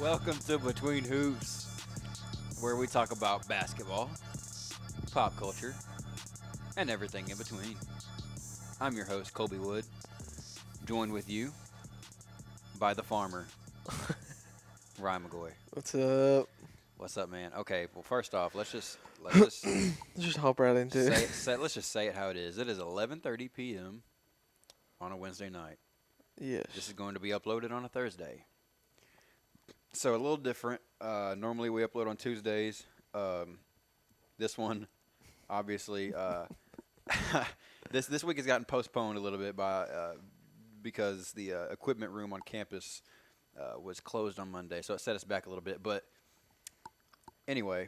Welcome to Between Hoops, where we talk about basketball, pop culture, and everything in between. I'm your host, Colby Wood, joined with you by the farmer, Ryan McGoy. What's up? What's up, man? Okay, well, first off, let's just Let's just hop right into it. let's just say it how it is. It is 11:30 p.m. on a Wednesday night. Yes. This is going to be uploaded on a Thursday. So a little different. Normally we upload on Tuesdays. This one, obviously, this week has gotten postponed a little bit because the equipment room on campus was closed on Monday, so it set us back a little bit. But anyway,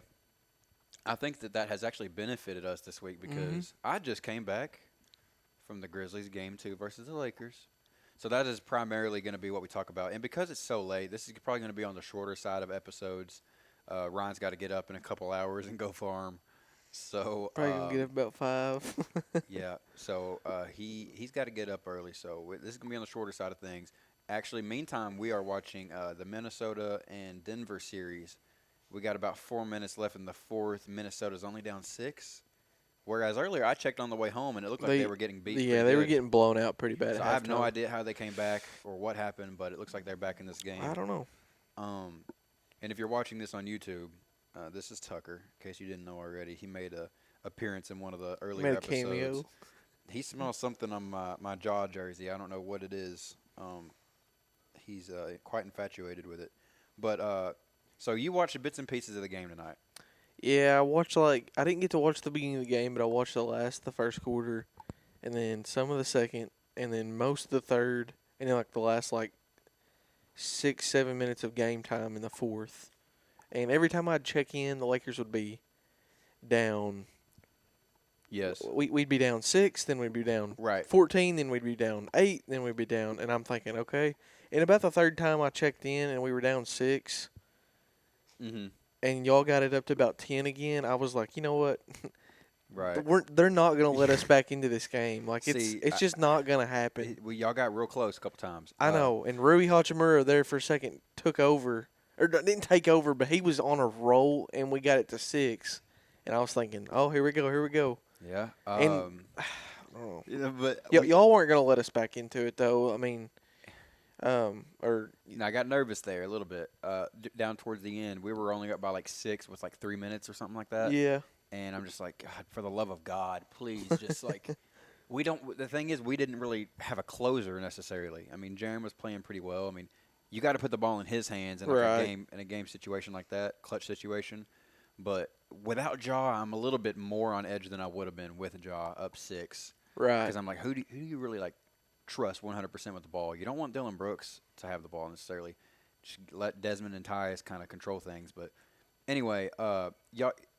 I think that has actually benefited us this week because I just came back from the Grizzlies game 2 versus the Lakers. So that is primarily going to be what we talk about. And because it's so late, this is probably going to be on the shorter side of episodes. Ryan's got to get up in a couple hours and go farm. So probably going to get up about 5. yeah. So he's got to get up early. So this is going to be on the shorter side of things. Actually, meantime, we are watching the Minnesota and Denver series. We got about 4 minutes left in the fourth. Minnesota's only down 6. Whereas earlier I checked on the way home and it looked like they were getting beat. Yeah, they were getting blown out pretty bad. So I have no idea how they came back or what happened, but it looks like they're back in this game. I don't know. And if you're watching this on YouTube, this is Tucker. In case you didn't know already, he made an appearance in one of the earlier episodes. Cameo. He smells something on my jaw jersey. I don't know what it is. He's quite infatuated with it. But so you watched the bits and pieces of the game tonight. Yeah, I watched I didn't get to watch the beginning of the game, but I watched the first quarter, and then some of the second, and then most of the third, and then the last 6-7 minutes of game time in the fourth. And every time I'd check in, the Lakers would be down. Yes. We'd be down 6, then we'd be down 14, then we'd be down 8, then we'd be down. And I'm thinking, okay. And about the third time I checked in and we were down 6, and y'all got it up to about 10 again, I was like, you know what? Right. They're not going to let us back into this game. It's just not going to happen. Y'all got real close a couple times. I know. And Rui Hachimura there for a second took over. Or didn't take over, but he was on a roll, and we got it to 6. And I was thinking, oh, here we go. Yeah. But y'all weren't going to let us back into it, though. I mean, I got nervous there a little bit. Down towards the end, we were only up by 6 with 3 minutes or something like that. Yeah. And I'm just like, God, for the love of God, please, just we don't. The thing is, we didn't really have a closer necessarily. I mean, Jaren was playing pretty well. I mean, you got to put the ball in his hands in a game situation like that, clutch situation. But without Ja, I'm a little bit more on edge than I would have been with Ja up 6. Right. Because I'm like, who do you really trust 100% with the ball? You don't want Dylan Brooks to have the ball necessarily. Just let Desmond and Tyus kind of control things. But anyway, the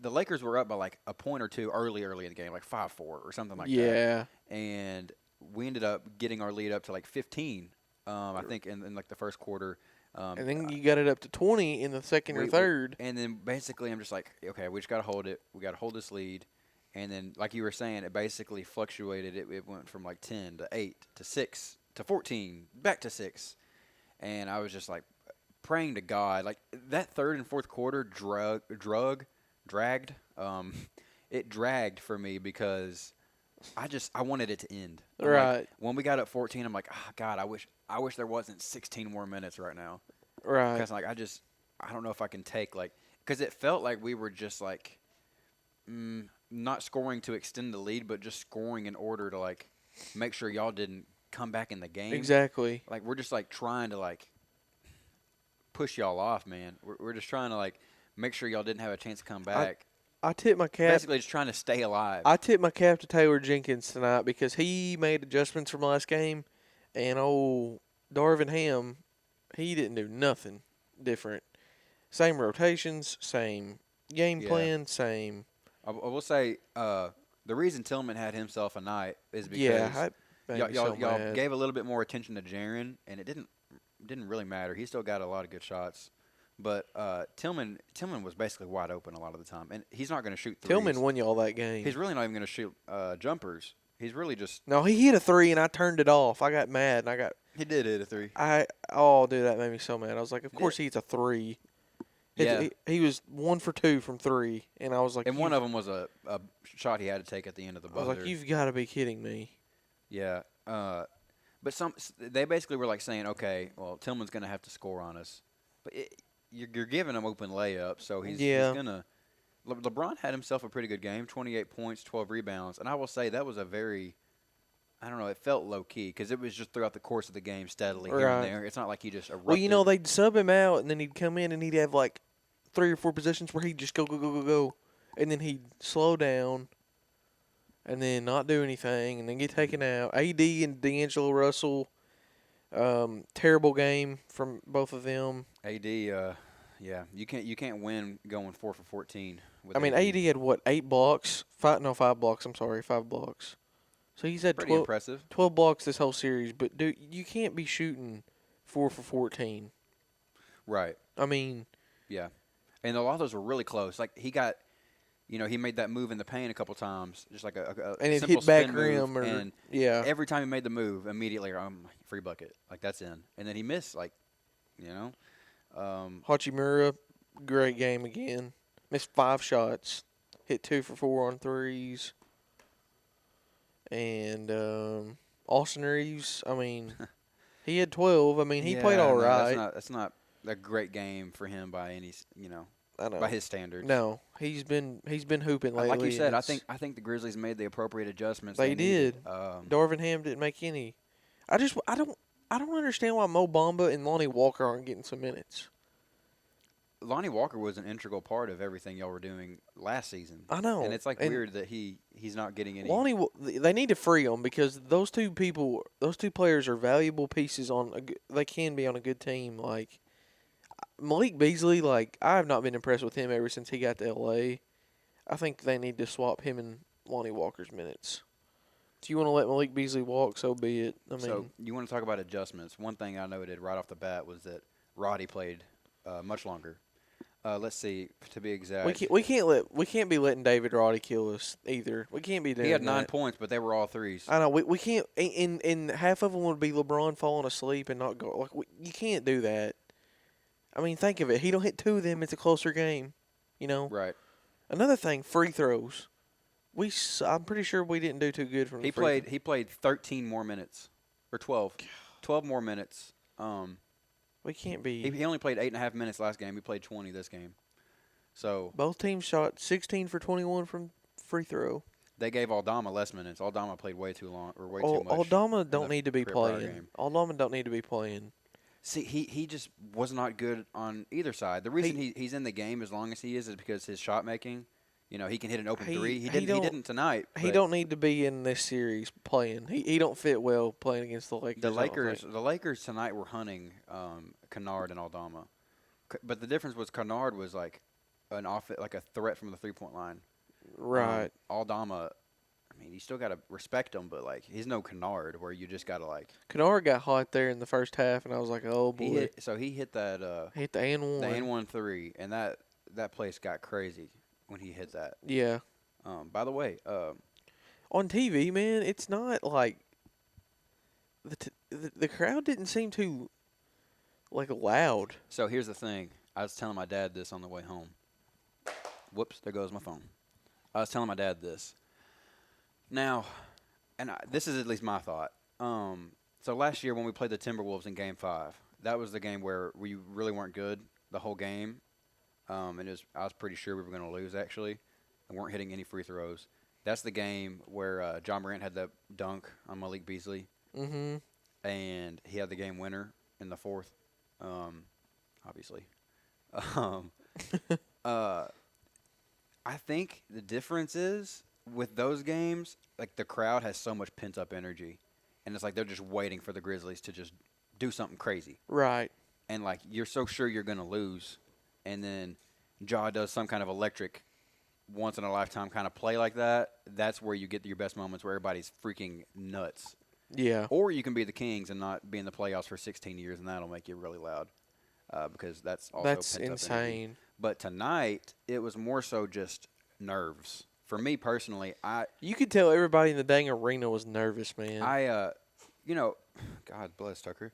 Lakers were up by a point or two early in the game, 5-4 or something like that. Yeah. And we ended up getting our lead up to 15. I think in the first quarter. And then you got it up to 20 in the second or third. And then basically I'm just like, okay, we just got to hold it. We got to hold this lead. And then, like you were saying, it basically fluctuated. It went from 10 to 8 to 6 to 14, back to 6. And I was just praying to God. That third and fourth quarter dragged. It dragged for me because I wanted it to end. Right. When we got up 14, I'm like, oh, God, I wish there wasn't 16 more minutes right now. Right. Because I don't know if I can take because it felt like we were just not scoring to extend the lead, but just scoring in order to make sure y'all didn't come back in the game. Exactly. We're just trying to push y'all off, man. We're just trying to make sure y'all didn't have a chance to come back. I tip my cap. Basically, just trying to stay alive. I tip my cap to Taylor Jenkins tonight because he made adjustments from last game, and old Darvin Ham, he didn't do nothing different. Same rotations, same game plan, same. I will say the reason Tillman had himself a night is because y'all gave a little bit more attention to Jaren, and it didn't really matter. He still got a lot of good shots. But Tillman was basically wide open a lot of the time, and he's not going to shoot threes. Tillman won y'all that game. He's really not even going to shoot jumpers. He's really just he hit a 3 and I turned it off. I got mad and He did hit a three. Dude, that made me so mad. I was like, of course he hits a 3. Yeah. He was 1 for 2 from 3, and I was like, And one of them was a shot he had to take at the end of the I buzzer. was like, you've got to be kidding me. Yeah. But they basically were like saying, okay, well, Tillman's going to have to score on us. But you're giving him open layups, so he's going to. LeBron had himself a pretty good game, 28 points, 12 rebounds. And I will say that was a very, I don't know, it felt low-key because it was just throughout the course of the game steadily here and there. It's not like he just erupted. Well, you know, they'd sub him out, and then he'd come in, and he'd have like 3 or 4 possessions where he'd just go. And then he'd slow down and then not do anything and then get taken out. AD and D'Angelo Russell, terrible game from both of them. AD, yeah, you can't win going 4 for 14. I mean, AD had what, 8 blocks? 5 blocks. I'm sorry, 5 blocks. So he's had pretty impressive. 12 blocks this whole series. But dude, you can't be shooting 4 for 14. Right. I mean, yeah, and a lot of those were really close. Like he got, he made that move in the paint a couple times, just like a and it simple hit back spin rim, move, or and every time he made the move, immediately free bucket, like that's in, and then he missed, Hachimura, great game again. Missed 5 shots, hit 2 for 4 on threes, and Austin Reeves. I mean, he had 12. I mean, he played all right. That's not a great game for him by any, I know. by his standards. No, he's been hooping lately. Like you said, I think the Grizzlies made the appropriate adjustments. They did. Darvin Ham didn't make any. I don't understand why Mo Bamba and Lonnie Walker aren't getting some minutes. Lonnie Walker was an integral part of everything y'all were doing last season. I know, and it's weird that he's not getting any. Lonnie, they need to free him because those two players are valuable pieces they can be on a good team. Like Malik Beasley, I have not been impressed with him ever since he got to LA. I think they need to swap him and Lonnie Walker's minutes. If you want to let Malik Beasley walk, so be it. So you want to talk about adjustments? One thing I noted right off the bat was that Roddy played much longer. Let's see, to be exact. We can't be letting David Roddy kill us either. We can't be doing that. He had 9 points, but they were all threes. I know. We can't. And half of them would be LeBron falling asleep and not go. You can't do that. I mean, think of it. He don't hit 2 of them. It's a closer game. Right. Another thing, free throws. I'm pretty sure we didn't do too good from. He played 13 more minutes, or 12 more minutes. We can't be. He only played 8.5 minutes last game. He played 20 this game. So both teams shot 16 for 21 from free throw. They gave Aldama less minutes. Aldama played way too long or way too much. Aldama don't need to be playing. Aldama don't need to be playing. See, he just was not good on either side. The reason he's in the game as long as he is because his shot making. He can hit an open 3. He didn't tonight. He don't need to be in this series playing. He don't fit well playing against the Lakers. The Lakers tonight were hunting Kennard and Aldama, but the difference was Kennard was like a threat from the 3-point line. Right. Aldama, I mean, you still got to respect him, but he's no Kennard where you just got to Kennard got hot there in the first half, and I was like, oh boy. He hit that. Hit the and-1. The and-1 3, and that place got crazy when he hit that. Yeah. By the way, on TV, man, it's not like the crowd didn't seem too loud. So here's the thing. I was telling my dad this on the way home. Whoops, there goes my phone. I was telling my dad this. Now, this is at least my thought. So last year when we played the Timberwolves in Game 5, that was the game where we really weren't good the whole game. And I was pretty sure we were going to lose, actually, and weren't hitting any free throws. That's the game where John Morant had that dunk on Malik Beasley. Mm-hmm. And he had the game winner in the 4th, obviously. I think the difference is with those games, the crowd has so much pent-up energy. And it's they're just waiting for the Grizzlies to just do something crazy. Right. And, you're so sure you're going to lose. And then Ja does some kind of electric, once-in-a-lifetime kind of play like that. That's where you get your best moments where everybody's freaking nuts. Yeah. Or you can be the Kings and not be in the playoffs for 16 years, and that'll make you really loud because that's also insane. Energy. But tonight, it was more so just nerves. For me personally, you could tell everybody in the dang arena was nervous, man. God bless Tucker.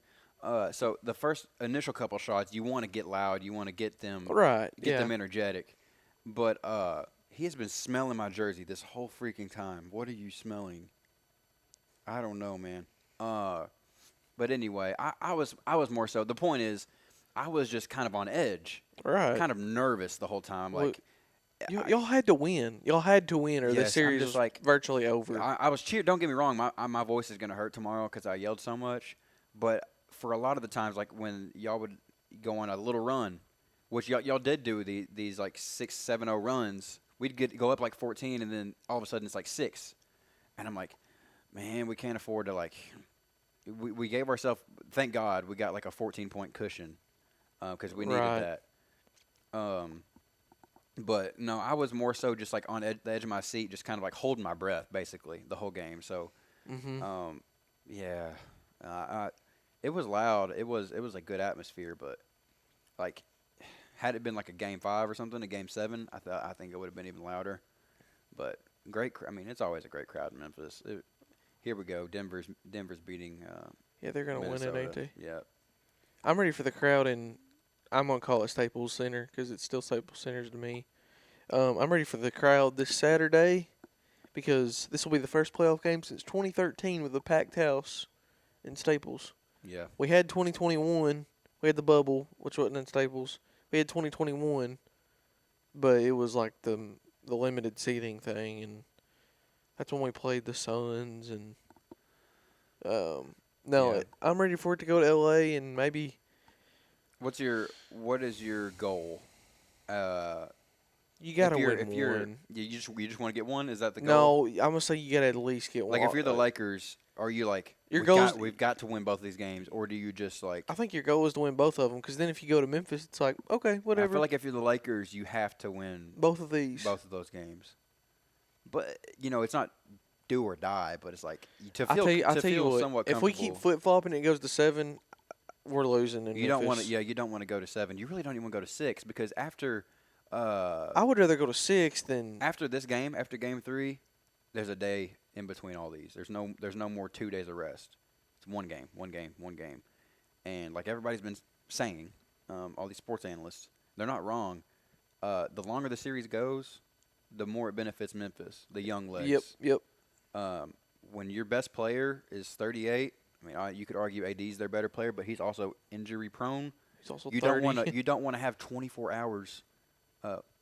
So the first initial couple shots, you want to get loud, you want to get them Right. get Yeah. them energetic, but he has been smelling my jersey this whole freaking time. What are you smelling? I don't know, man. But anyway, I was more so. The point is, I was just kind of on edge, Right. kind of nervous the whole time. Well, Like, Y'all had to win. Y'all had to win, or the Yes, I'm series just was like- virtually over. I was cheered. Don't get me wrong. My voice is gonna hurt tomorrow because I yelled so much. But for a lot of the times, like when y'all would go on a little run, which y'all did do these like 6-7-0 runs, we'd go up like 14, and then all of a sudden it's like 6, and I'm like, man, we can't afford to like. We gave ourselves. Thank God we got like a 14-point cushion because we needed Right. that. But no, I was more so just like on the edge of my seat, just kind of like holding my breath basically the whole game. So, Mm-hmm. yeah, it was loud. It was a good atmosphere, but like had it been like a game 5 or something, a game 7, I think it would have been even louder. But I mean, it's always a great crowd in Memphis. Here we go. Denver's beating Yeah, they're gonna Minnesota. win it, ain't they? Yeah. I'm ready for the crowd, and I'm gonna call it Staples Center because it's still Staples Center to me. I'm ready for the crowd this Saturday because this will be the first playoff game since 2013 with a packed house in Staples. Yeah. We had 2021. We had the bubble, which wasn't in Staples. We had 2021, but it was like the limited seating thing, and that's when we played the Suns. And no, Yeah. I'm ready for it to go to LA and maybe. What is your goal? You gotta win if you're, one. you just want to get one. Is that the goal? No, I'm gonna say you gotta at least get one. Like if you're the Lakers, are you like Your we've goal got, is- we've got to win both of these games, or do you just like? I think your goal is to win both of them, because then if you go to Memphis, it's like okay, I whatever. feel like if you're the Lakers, you have to win both of these. both of those games. But it's not do or die. But it's like to I feel tell you what. somewhat If we keep comfortable. flip flopping, and it goes to 7. We're losing. In You don't want Memphis. to. Yeah, you don't want to go to 7. You really don't even want to go to 6 because after. I would rather go to 6 than. After this game, after game 3, there's a day in between all these. There's no more 2 days of rest. It's one game. And like everybody's been saying, all these sports analysts, they're not wrong. The longer the series goes, the more it benefits Memphis, the young legs. Yep. When your best player is 38, I mean, you could argue AD's their better player, but he's also injury prone. He's also You 30. don't want to have 24 hours.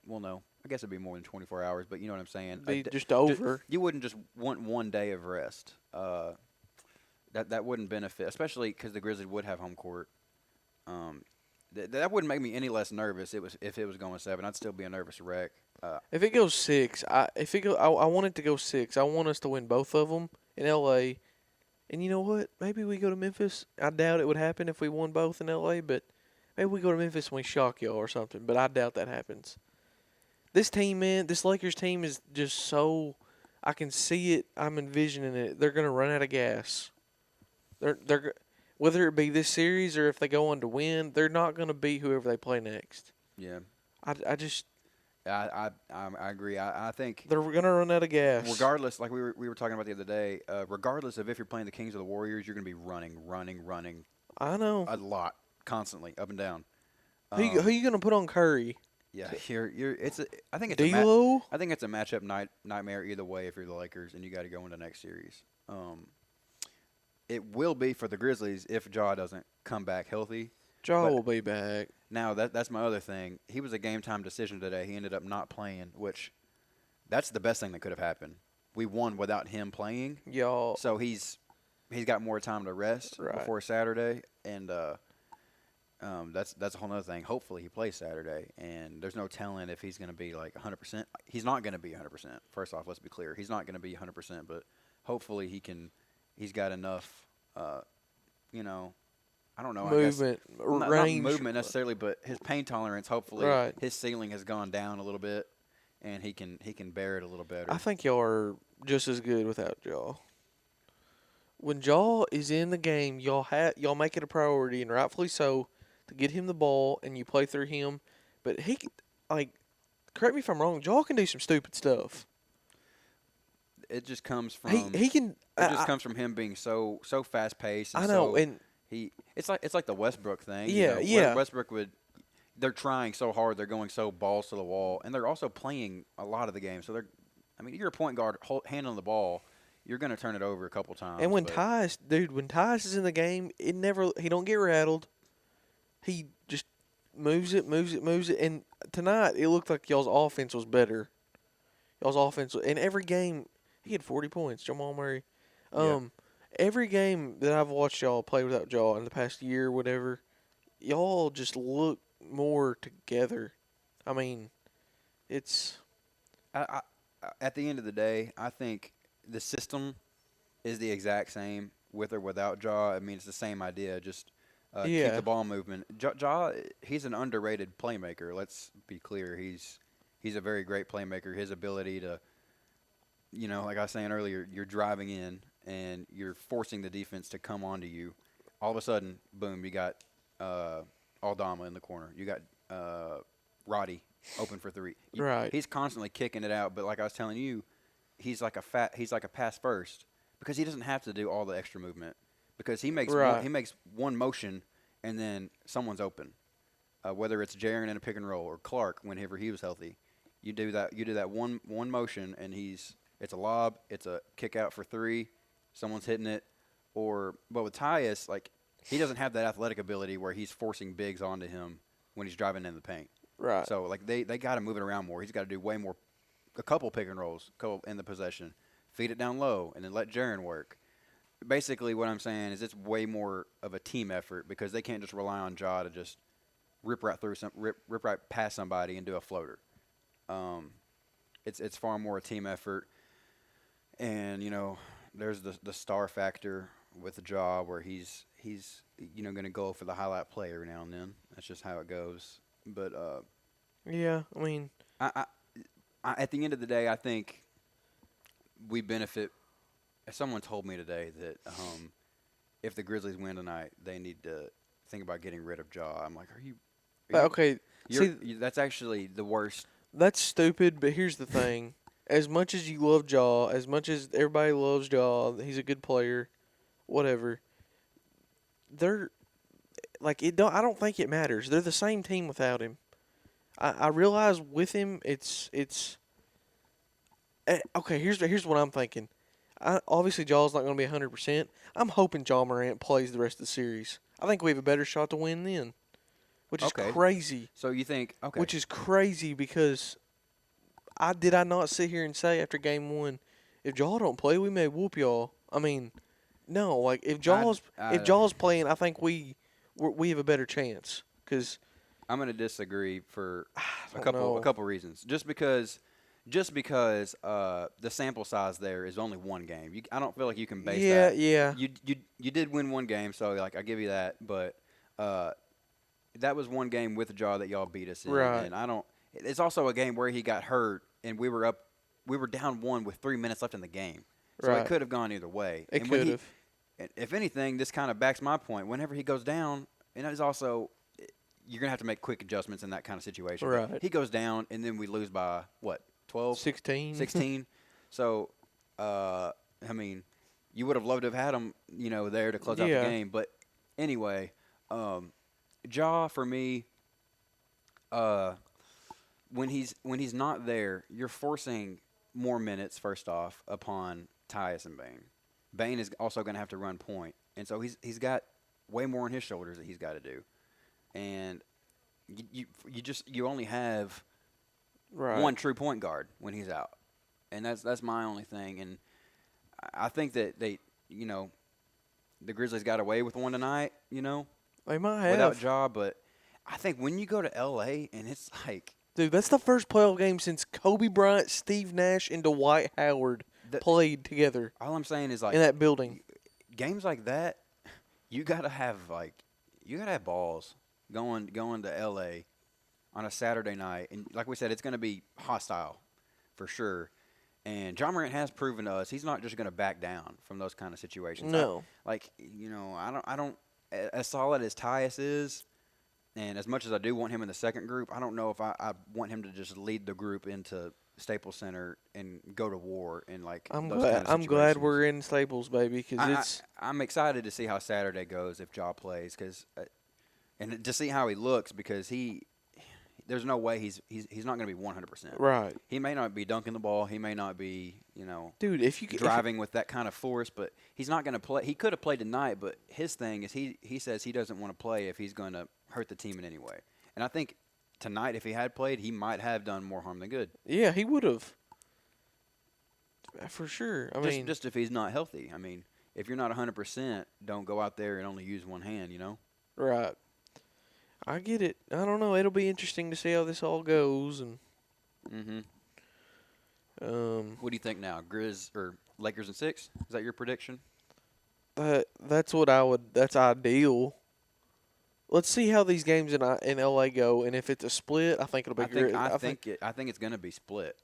Well, no, I guess it'd be more than 24 hours, but you know what I'm saying. Be just over. You wouldn't just want one day of rest. That wouldn't benefit, especially because the Grizzlies would have home court. That wouldn't make me any less nervous. If it was going 7, I'd still be a nervous wreck. If it goes 6, I want it to go 6. I want us to win both of them in LA. And you know what? Maybe we go to Memphis. I doubt it would happen if we won both in LA, but maybe we go to Memphis and we shock y'all or something. But I doubt that happens. This team, man, this Lakers team is just so. I can see it. I'm envisioning it. They're gonna run out of gas. They're whether it be this series or if they go on to win, they're not gonna beat whoever they play next. Yeah, I just I agree. I think they're gonna run out of gas. regardless, like we were talking about the other day, regardless of if you're playing the Kings or the Warriors, you're going to be running I know. a lot, constantly, up and down. Who you gonna put on Curry? Yeah, I think it's a D'Lo? I think it's a matchup nightmare either way if you're the Lakers and you got to go into next series. It will be for the Grizzlies if Ja doesn't come back healthy. Ja But- will be back. Now that's my other thing. He was a game time decision today. He ended up not playing, which that's the best thing that could have happened. We won without him playing, Y'all. so he's got more time to rest Right. before Saturday, and that's a whole other thing. Hopefully he plays Saturday, and there's no telling if he's going to be like 100%. He's not going to be 100%. First off, let's be clear. He's not going to be 100%, but hopefully he's got enough, I don't know. Movement, I guess, not range. movement necessarily, but his pain tolerance. Hopefully, Right. his ceiling has gone down a little bit, and he can bear it a little better. I think y'all are just as good without Ja. When Ja is in the game, y'all make it a priority, and rightfully so, to get him the ball and you play through him. But correct me if I'm wrong, Ja can do some stupid stuff. it just comes from he can. it just comes from him being so fast paced. I know, and it's like the Westbrook thing. Yeah, you know, yeah. Westbrook they're trying so hard, they're going so balls to the wall, and they're also playing a lot of the game. So you're a point guard, handling the ball, you're going to turn it over a couple times. And when Tyus is in the game, he don't get rattled. He just moves it. And tonight it looked like y'all's offense was better. In every game he had 40 points. Jamal Murray. Every game that I've watched y'all play without y'all in the past year, or whatever, y'all just look more together. I mean, it's. At the end of the day, I think the system is the exact same with or without Ja. I mean, it's the same idea. Just keep the ball movement. Ja, he's an underrated playmaker. Let's be clear. He's a very great playmaker. His ability to, like I was saying earlier, you're driving in and you're forcing the defense to come onto you. All of a sudden, boom, you got Aldama in the corner. You got Roddy open for three. Right. He's constantly kicking it out, but like I was telling you, he's like a pass first because he doesn't have to do all the extra movement because he makes one motion and then someone's open. Whether it's Jaren in a pick and roll or Clark whenever he was healthy, you do that one motion and it's a lob, it's a kick out for three, someone's hitting it, but with Tyus, like he doesn't have that athletic ability where he's forcing bigs onto him when he's driving in the paint. Right. So like they got to move it around more. He's got to do way more, a couple pick and rolls in the possession, feed it down low, and then let Jaren work. Basically, what I'm saying is it's way more of a team effort because they can't just rely on Ja to just rip right past somebody and do a floater. It's far more a team effort, and there's the star factor with Ja where he's going to go for the highlight play every now and then. That's just how it goes. But yeah, I mean, I at the end of the day, I think we benefit. Someone told me today that if the Grizzlies win tonight, they need to think about getting rid of Ja. I'm like, are you okay? That's actually the worst. That's stupid. But here's the thing: as much as you love Ja, as much as everybody loves Ja, he's a good player. Whatever. I don't think it matters. They're the same team without him. I realize with him, it's. Okay, here's what I'm thinking. Obviously, Jaw's not going to be 100%. I'm hoping Ja Morant plays the rest of the series. I think we have a better shot to win then, which is crazy. So you think Which is crazy because I not sit here and say after game one, if Ja don't play, we may whoop y'all. I mean, no, like if Jaws playing, I think we have a better chance. Cause I'm going to disagree for a couple reasons. Just because the sample size there is only one game. I don't feel like you can base that. Yeah. You did win one game, so like I give you that. But that was one game with Ja that y'all beat us in. Right. And I don't. It's also a game where he got hurt, and we were down one with 3 minutes left in the game. So it could have gone either way. It could have. If anything, this kind of backs my point. Whenever he goes down, and it's also you're gonna have to make quick adjustments in that kind of situation. Right. He goes down, and then we lose by what? 12? 16. 16. So, I mean, you would have loved to have had him, there to close out the game. But anyway, Ja for me, when he's not there, you're forcing more minutes first off upon Tyus and Bane. Bane is also going to have to run point, and so he's got way more on his shoulders that he's got to do, and you only have one true point guard when he's out, and that's my only thing. And I think that the Grizzlies got away with one tonight. They might have without Ja, but I think when you go to LA and it's like, dude, that's the first playoff game since Kobe Bryant, Steve Nash, and Dwight Howard played together. All I'm saying is like in that building, games like that, you gotta have balls going to LA on a Saturday night, and like we said, it's going to be hostile for sure. And Ja Morant has proven to us he's not just going to back down from those kind of situations. No, I don't. As solid as Tyus is, and as much as I do want him in the second group, I don't know if I want him to just lead the group into Staples Center and go to war in like I'm those glad. kind of I'm glad situations. we're in Staples, baby, because it's. I'm excited to see how Saturday goes if Ja plays, and to see how he looks because there's no way he's not going to be 100%. Right. He may not be dunking the ball. He may not be Dude, if you driving with that kind of force, but he's not going to play. He could have played tonight, but his thing is he says he doesn't want to play if he's going to hurt the team in any way. And I think tonight, if he had played, he might have done more harm than good. Yeah, he would have. For sure. I mean, just if he's not healthy. I mean, if you're not 100%, don't go out there and only use one hand. Right. I get it. I don't know. It'll be interesting to see how this all goes. And what do you think now? Grizz or Lakers in 6? Is that your prediction? That's what I would. That's ideal. Let's see how these games in LA go, and if it's a split, I think it'll be great. I think it's going to be split.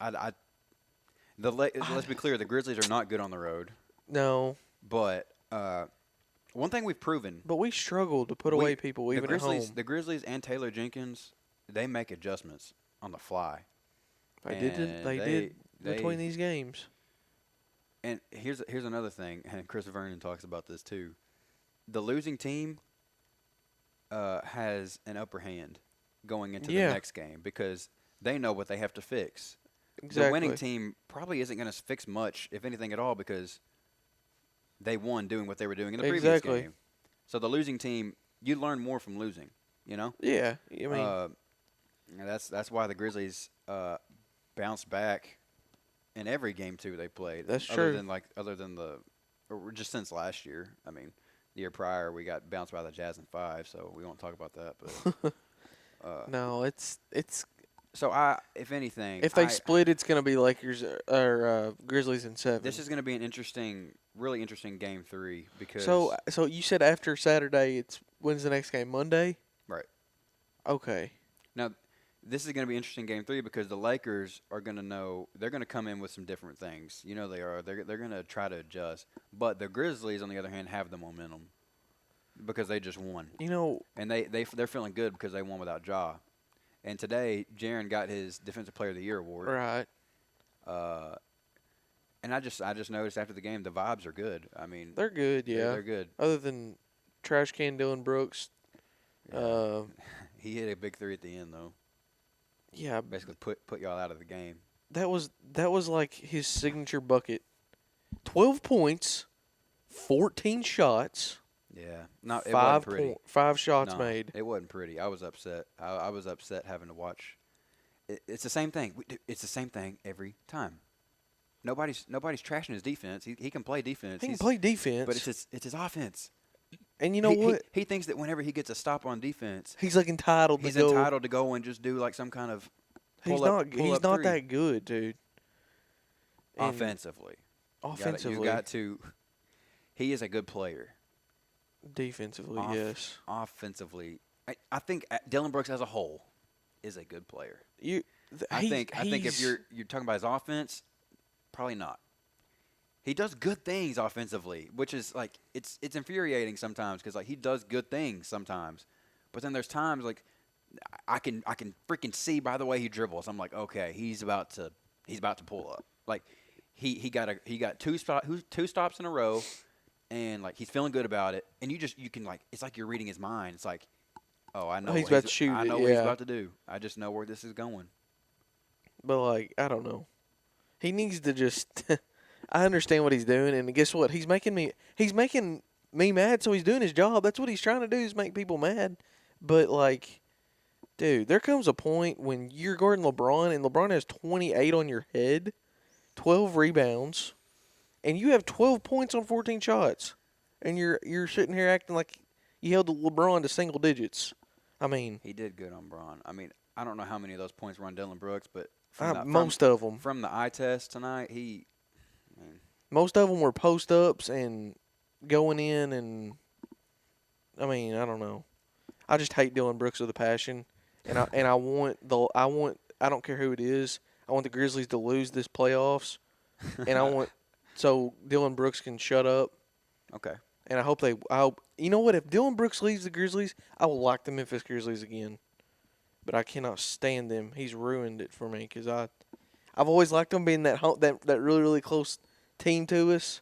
Let's be clear, the Grizzlies are not good on the road. No. But one thing we've proven. But we struggle to put away people even at home. The Grizzlies and Taylor Jenkins, they make adjustments on the fly. They did between these games. And here's another thing, and Chris Vernon talks about this too. The losing team has an upper hand going into the next game because they know what they have to fix. Exactly. The winning team probably isn't going to fix much, if anything at all, because they won doing what they were doing in the previous game. So the losing team, you learn more from losing, Yeah, I mean, that's why the Grizzlies bounced back in every game too they played. That's true. Or just since last year. I mean, the year prior we got bounced by the Jazz in 5, so we won't talk about that. But no, it's. So if anything, if they split, it's going to be Lakers or Grizzlies in 7. This is going to be an really interesting game 3 because. So you said after Saturday, when's the next game? Monday. Right. Okay. Now, this is going to be interesting game 3 because the Lakers are going to know they're going to come in with some different things. They are. They're going to try to adjust. But the Grizzlies, on the other hand, have the momentum because they just won. And they're feeling good because they won without Ja. And today, Jaren got his Defensive Player of the Year award. Right. And I just noticed after the game the vibes are good. I mean, they're good. Yeah, they're good. Other than trash can Dylan Brooks. Yeah. He hit a big 3 at the end though. Yeah. Basically put y'all out of the game. That was like his signature bucket. 12 points, 14 shots. Yeah. No, it wasn't pretty. 5 shots made. It wasn't pretty. I was upset. I was upset having to watch. It's the same thing. It's the same thing every time. Nobody's trashing his defense. He can play defense. He can play defense. But it's his offense. And you know what? He thinks that whenever he gets a stop on defense, he's like entitled to go and just do like some kind of He's not that good, dude. And offensively. You got to. He is a good player. Defensively, yes. Offensively, I think Dylan Brooks as a whole is a good player. I think if you're talking about his offense, probably not. He does good things offensively, which is like it's infuriating sometimes because like he does good things sometimes, but then there's times like I can freaking see by the way he dribbles. I'm like, okay, he's about to pull up. Like he got two stops in a row. And like he's feeling good about it, and you can like it's like you're reading his mind. It's like, oh, I know he's about to shoot. I know what he's about to do. I just know where this is going. But like I don't know, he needs to just. I understand what he's doing, and guess what? He's making me mad. So he's doing his job. That's what he's trying to do is make people mad. But like, dude, there comes a point when you're guarding LeBron, and LeBron has 28 on your head, 12 rebounds. And you have 12 points on 14 shots, and you're sitting here acting like you held LeBron to single digits. I mean, he did good on Bron. I mean, I don't know how many of those points were on Dylan Brooks, but most of them from the eye test tonight, most of them were post ups and going in, and I mean, I don't know. I just hate Dylan Brooks with a passion, and I don't care who it is. I want the Grizzlies to lose this playoffs, and so Dylan Brooks can shut up. Okay. And I hope you know what? If Dylan Brooks leaves the Grizzlies, I will like the Memphis Grizzlies again. But I cannot stand them. He's ruined it for me because I I've always liked them being that really really close team to us,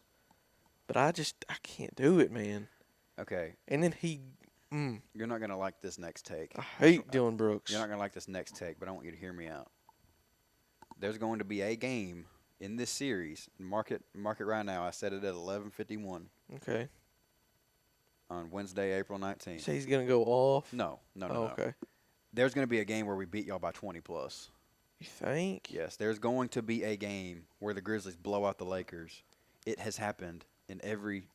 but I can't do it, man. Okay. And then You're not gonna like this next take. I hate Dylan Brooks. You're not gonna like this next take, but I want you to hear me out. There's going to be a game in this series. Mark it right now. I set it at 11:51 Okay. on Wednesday, April 19th. So he's gonna go off. No. Okay. There's going to be a game where we beat y'all by 20 plus. You think? Yes, there's going to be a game where the Grizzlies blow out the Lakers. It has happened in every.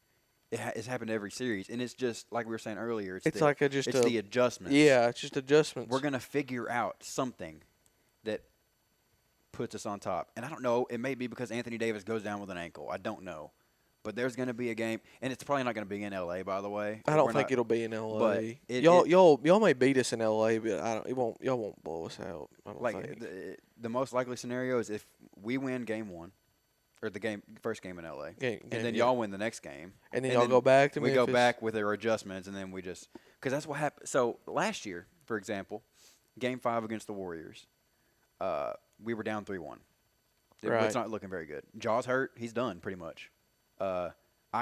It's happened every series, and it's just like we were saying earlier. It's the adjustments. Yeah, it's just adjustments. We're gonna figure out something that puts us on top, and I don't know. It may be because Anthony Davis goes down with an ankle. I don't know, but there's gonna be a game, and it's probably not gonna be in LA. By the way, I don't think it'll be in LA. But y'all may beat us in LA, but y'all won't blow us out. I don't think. The most likely scenario is if we win game one. Or the first game in LA, and then y'all win the next game, and then y'all go back to we Memphis. go back with our adjustments, and then we just because that's what happened. So last year, for example, Game 5 against the Warriors, we were down 3-1. Right. It's not looking very good. Jaw's hurt; he's done pretty much. I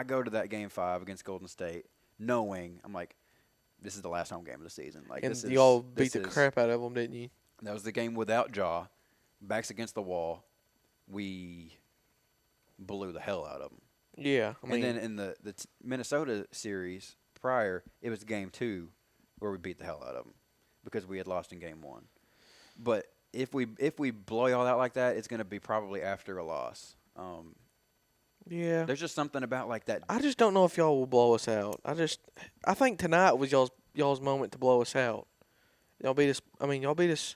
go to that Game 5 against Golden State, knowing I'm like, this is the last home game of the season. Like, and y'all beat the crap out of them, didn't you? That was the game without Jaw, backs against the wall. We blew the hell out of them. Yeah. And then in the Minnesota series prior, it was game 2 where we beat the hell out of them because we had lost in game 1. But if we blow y'all out like that, it's going to be probably after a loss. Yeah. There's just something about like that. I just don't know if y'all will blow us out. I think tonight was y'all's moment to blow us out. Y'all beat us. I mean, y'all beat us.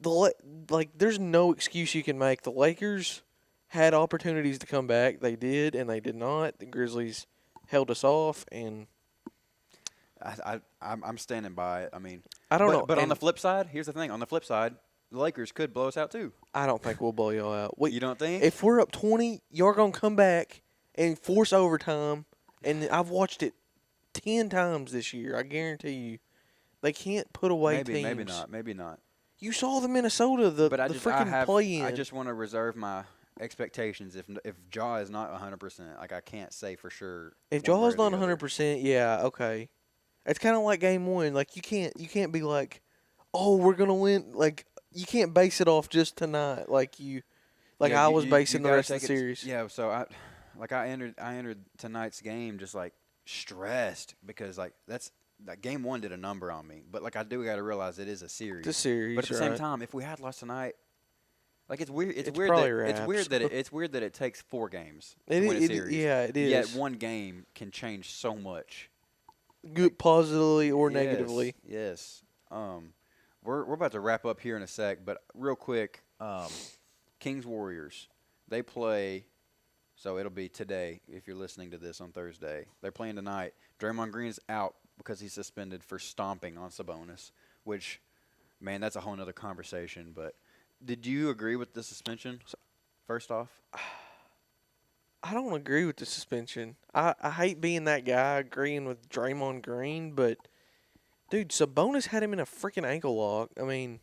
There's no excuse you can make. The Lakers had opportunities to come back. They did, and they did not. The Grizzlies held us off, and I'm standing by it. I mean, I don't know. But on the flip side, here's the thing. On the flip side, the Lakers could blow us out too. I don't think we'll blow y'all out. You don't think? If we're up 20, y'all going to come back and force overtime, and I've watched it 10 times this year. I guarantee you. They can't put away teams. Maybe not. You saw the Minnesota, the freaking play-in. I just want to reserve my expectations. If Jaw is not 100%, like I can't say for sure. If Jaw is not 100%, yeah, okay. It's kind of like game 1. Like you can't be like, oh, we're gonna win. Like you can't base it off just tonight. I was basing the rest of the series. Yeah, so I entered tonight's game just like stressed because like game 1 did a number on me. But like I do got to realize it is a series. It's a series, but at the same time, if we had lost tonight. Like it's weird. It's weird that it takes 4 games to win a series. Yeah, it is. Yet one game can change so much, good, positively or negatively. Yes. We're about to wrap up here in a sec, but real quick, Kings Warriors. They play. So it'll be today if you're listening to this on Thursday. They're playing tonight. Draymond Green's out because he's suspended for stomping on Sabonis, which, man, that's a whole nother conversation, but. Did you agree with the suspension, first off? I don't agree with the suspension. I hate being that guy agreeing with Draymond Green, but, dude, Sabonis had him in a freaking ankle lock. I mean,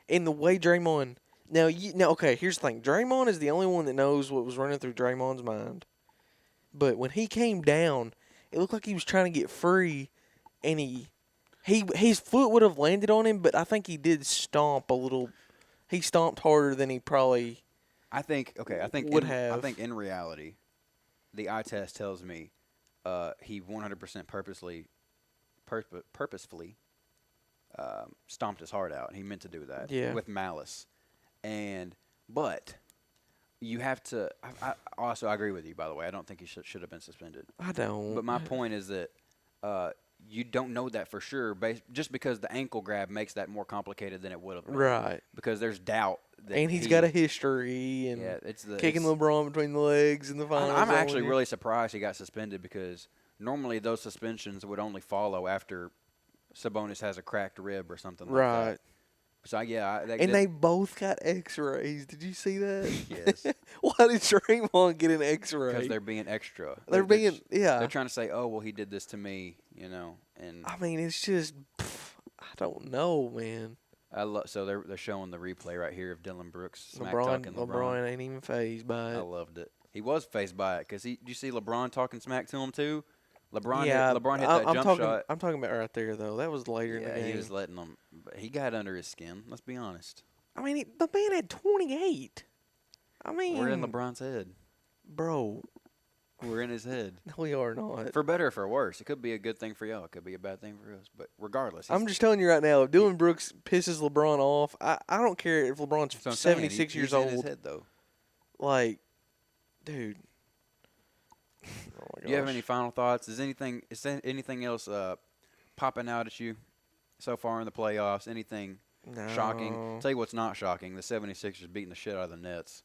in the way Draymond – now, okay, here's the thing. Draymond is the only one that knows what was running through Draymond's mind. But when he came down, it looked like he was trying to get free, and his foot would have landed on him, but I think he did stomp a little – he stomped harder than he probably I think in reality, the eye test tells me he 100% purposefully stomped his heart out. He meant to do that with malice. But you have to I also agree with you, by the way. I don't think he should have been suspended. I don't. But my point is that you don't know that for sure, just because the ankle grab makes that more complicated than it would have been. Right. Because there's doubt. And he's got a history and kicking LeBron between the legs in the finals. I'm actually really surprised he got suspended because normally those suspensions would only follow after Sabonis has a cracked rib or something like that. Right. So, yeah. They both got X-rays. Did you see that? Yes. Why did Draymond get an X-ray? Because they're being extra. They're They're trying to say, oh, well, he did this to me, and. I mean, it's just, I don't know, man. So they're showing the replay right here of Dylan Brooks smack talking LeBron. LeBron ain't even fazed by it. I loved it. He was fazed by it because did you see LeBron talking smack to him too? LeBron hit that jump shot. I'm talking about right there though. That was later in the game. He was letting them. He got under his skin. Let's be honest. I mean, the man had 28. I mean, we're in LeBron's head, bro. We're in his head. No, we are not. For better or for worse, it could be a good thing for y'all. It could be a bad thing for us. But regardless, I'm just telling you right now. If Dylan Brooks pisses LeBron off, I don't care if LeBron's 76 years old. He's in his head though. Like, dude. Do you have any final thoughts? Is anything else popping out at you so far in the playoffs? Anything shocking? Tell you what's not shocking. The 76ers beating the shit out of the Nets.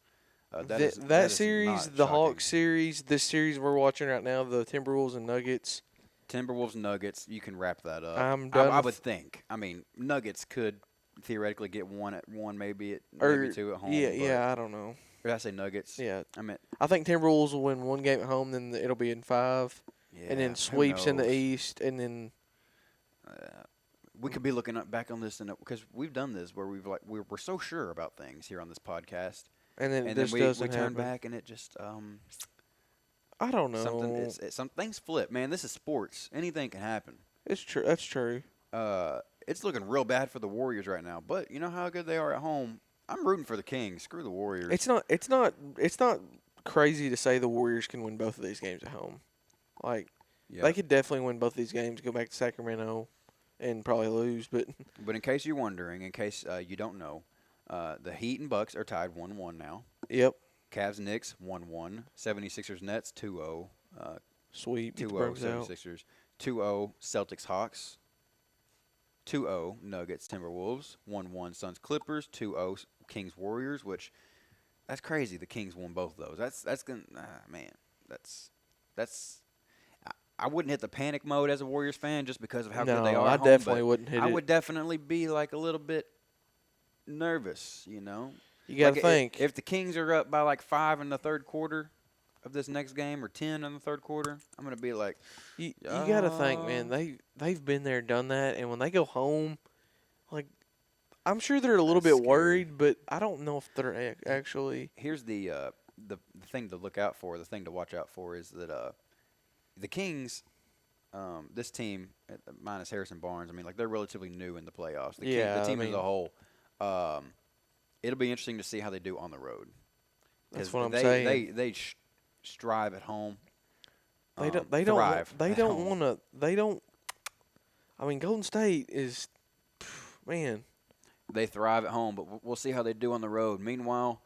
That series, the Hawks series, this series we're watching right now, the Timberwolves and Nuggets. Timberwolves, Nuggets, you can wrap that up. I'm done. I would think. I mean, Nuggets could theoretically get one, maybe two at home. Yeah, I don't know. Or did I say Nuggets? Yeah. I think Timberwolves will win one game at home, then it'll be in 5. Yeah, and then sweeps in the East, and then we could be looking back on this because we've done this where we're so sure about things here on this podcast. And then we turn back and it just I don't know. Some things flip, man. This is sports. Anything can happen. It's true. That's true. It's looking real bad for the Warriors right now, but you know how good they are at home. I'm rooting for the Kings. Screw the Warriors. It's not crazy to say the Warriors can win both of these games at home. Like they could definitely win both of these games, go back to Sacramento, and probably lose. But in case you're wondering, in case you don't know. The Heat and Bucks are tied 1-1 now. Yep. Cavs Knicks 1-1. 76ers Nets 2-0. Sweep. 2-0 76ers. 2-0 Celtics Hawks. 2-0 Nuggets Timberwolves. 1-1 Suns Clippers. 2-0 Kings Warriors. Which that's crazy. The Kings won both of those. That's gonna man. That's. I wouldn't hit the panic mode as a Warriors fan just because of how good they are. I definitely wouldn't hit it. I would definitely be like a little bit nervous, You got to think. If the Kings are up by like 5 in the third quarter of this next game or 10 in the third quarter, I'm going to be like, you got to think, man. They've been there, done that, and when they go home, like I'm sure they're a little bit worried, but I don't know if they're actually. Here's the thing to look out for. The thing to watch out for is that the Kings, this team minus Harrison Barnes, I mean, like they're relatively new in the playoffs. The team as a whole. It'll be interesting to see how they do on the road. That's what I'm saying. They strive at home. They don't want to. They don't. I mean, Golden State is, man. They thrive at home, but we'll see how they do on the road. Meanwhile,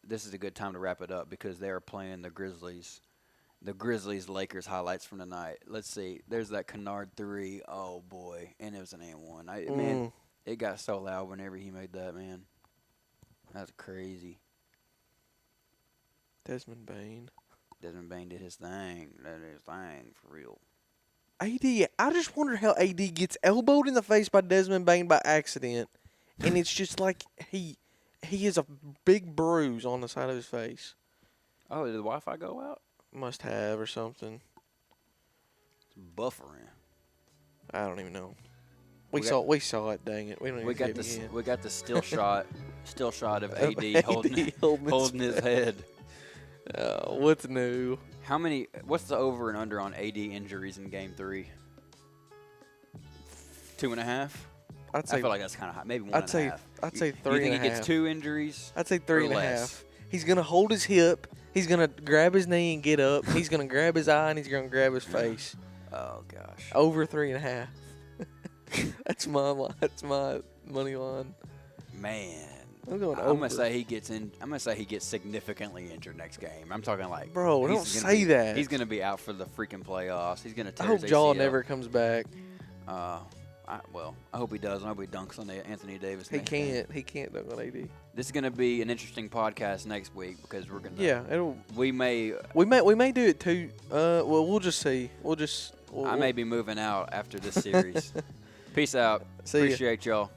this is a good time to wrap it up because they are playing the Grizzlies. The Grizzlies Lakers highlights from tonight. Let's see. There's that Kennard 3. Oh boy, and it was an and-one. Man. It got so loud whenever he made that, man. That's crazy. Desmond Bain did his thing. That is his thing, for real. AD, I just wonder how AD gets elbowed in the face by Desmond Bain by accident. And it's just like he has a big bruise on the side of his face. Oh, did the Wi-Fi go out? Must have or something. It's buffering. I don't even know. We saw it. Dang it! We got the still shot of AD holding his head. What's new? What's the over and under on AD injuries in Game 3? 2.5. I feel like that's kind of high. Maybe 1.5. I'd say 3.5. You think he gets 2 injuries? I'd say 3.5. He's gonna hold his hip. He's gonna grab his knee and get up. He's gonna grab his eye and he's gonna grab his face. Oh gosh. Over 3.5. That's my money line. Man, I'm going over. I'm gonna say he gets significantly injured next game. I'm talking like, bro, don't say that. He's gonna be out for the freaking playoffs. He's gonna tear I hope his Jaw ACL. never comes back. I hope he does. I hope he dunks on Anthony Davis. He can't dunk on AD. This is gonna be an interesting podcast next week because we're gonna. Yeah, we may do it too. Well, we'll just see. I may be moving out after this series. Peace out. See ya. Appreciate y'all.